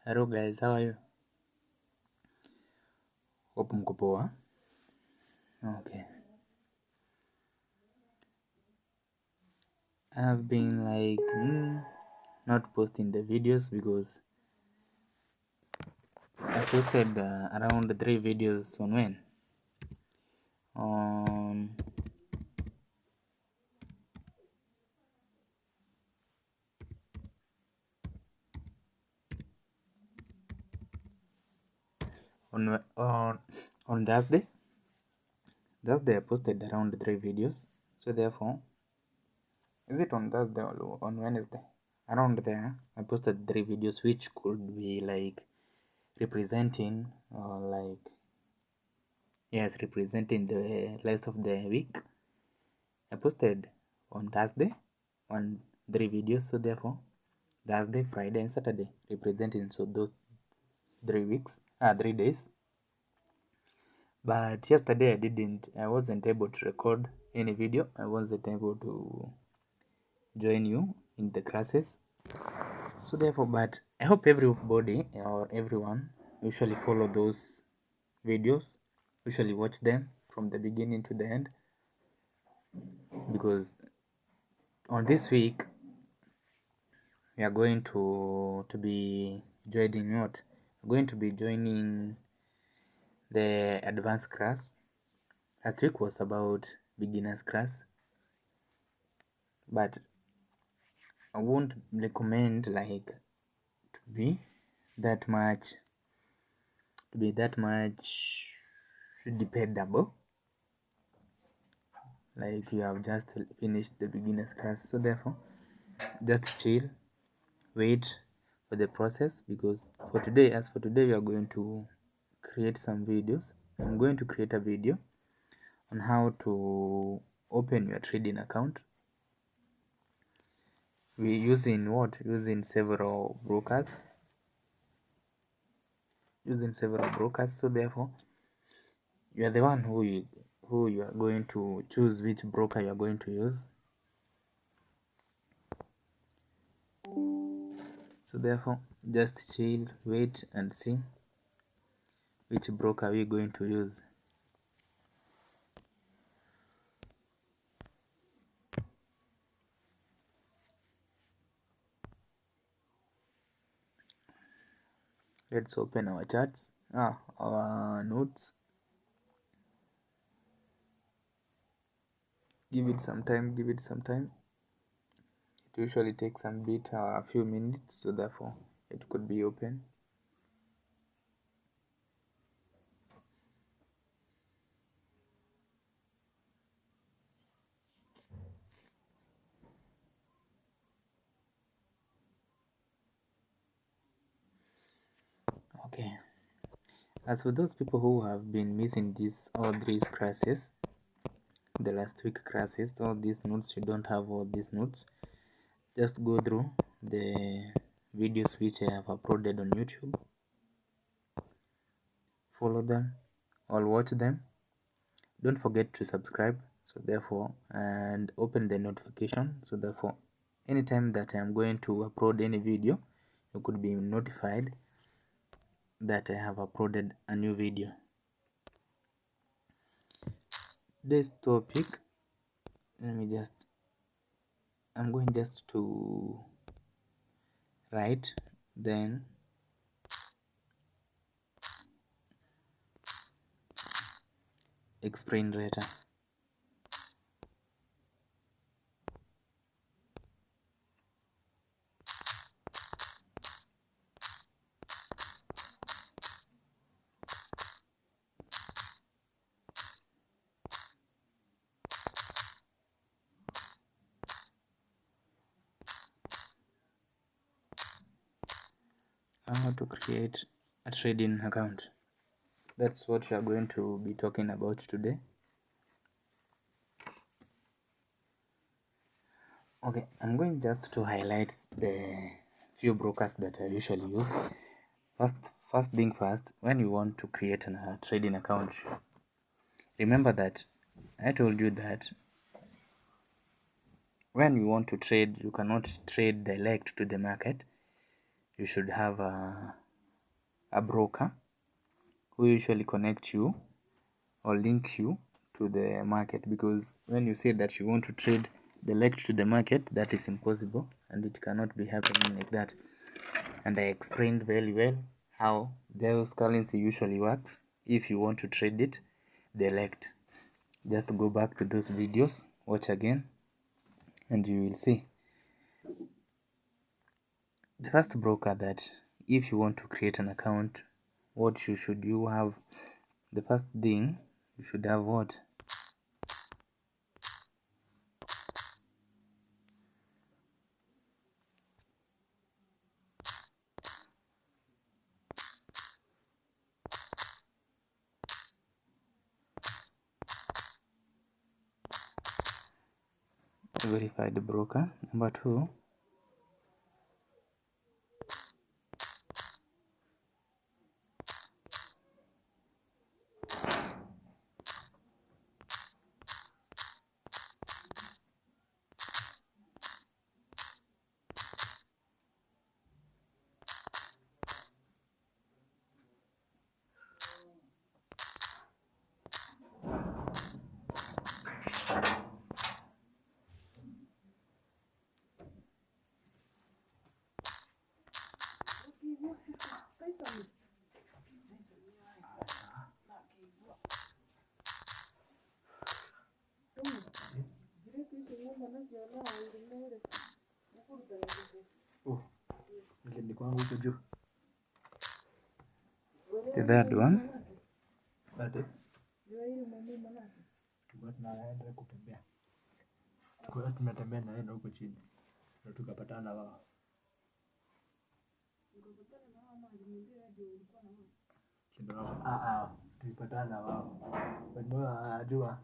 Hello guys, how are you? Hope mko poa. Okay. I've been not posting the videos because I posted around 3 videos on when? On on Thursday. Thursday I posted around 3 videos. So therefore, is it on Thursday or on Wednesday? Around there, I posted 3 videos which could be like representing or representing the rest of the week. I posted on Thursday on 3 videos, so therefore Thursday, Friday, and Saturday representing so those 3 days. But yesterday I wasn't able to record any video. I wasn't able to join you in the classes. So therefore, but I hope everybody or everyone usually follow those videos, usually watch them from the beginning to the end, because on this week we are going to be joining what? We're going to be joining the advanced class. Last week was about beginners class, but I won't recommend to be that much dependable. Like you have just finished the beginners class, so therefore just chill, wait for the process, because for today we are going to create some videos. I'm going to create a video on how to open your trading account. We using several brokers, so therefore you are the one who you are going to choose which broker you are going to use. So therefore just chill, wait and see which broker we are going to use. Let's open our charts, our notes. Give it some time. It usually takes a few minutes, so therefore it could be open. Okay. As for those people who have been missing all these classes, the last week classes, all these notes, you don't have all these notes, just go through the videos which I have uploaded on YouTube, follow them or watch them. Don't forget to subscribe, so therefore, and open the notification, so therefore anytime that I am going to upload any video, you could be notified that I have uploaded a new video. This topic, I'm going just to write, then explain later. How to create a trading account. That's what we are going to be talking about today. Okay, I'm going just to highlight the few brokers that I usually use. First thing first, when you want to create a trading account, remember that I told you that when you want to trade, you cannot trade direct to the market. You should have a a broker who usually connects you or links you to the market, because when you say that you want to trade direct to the market, that is impossible and it cannot be happening like that. And I explained very well how those currency usually works if you want to trade it direct. Just go back to those videos, watch again, and you will see. The first broker that if you want to create an account, what should you have? The first thing, you should have what? Verify the broker. Number 2, the third one, tumetembea na yeye huko chini na tukapatana wao. Tulipatana wao. Najua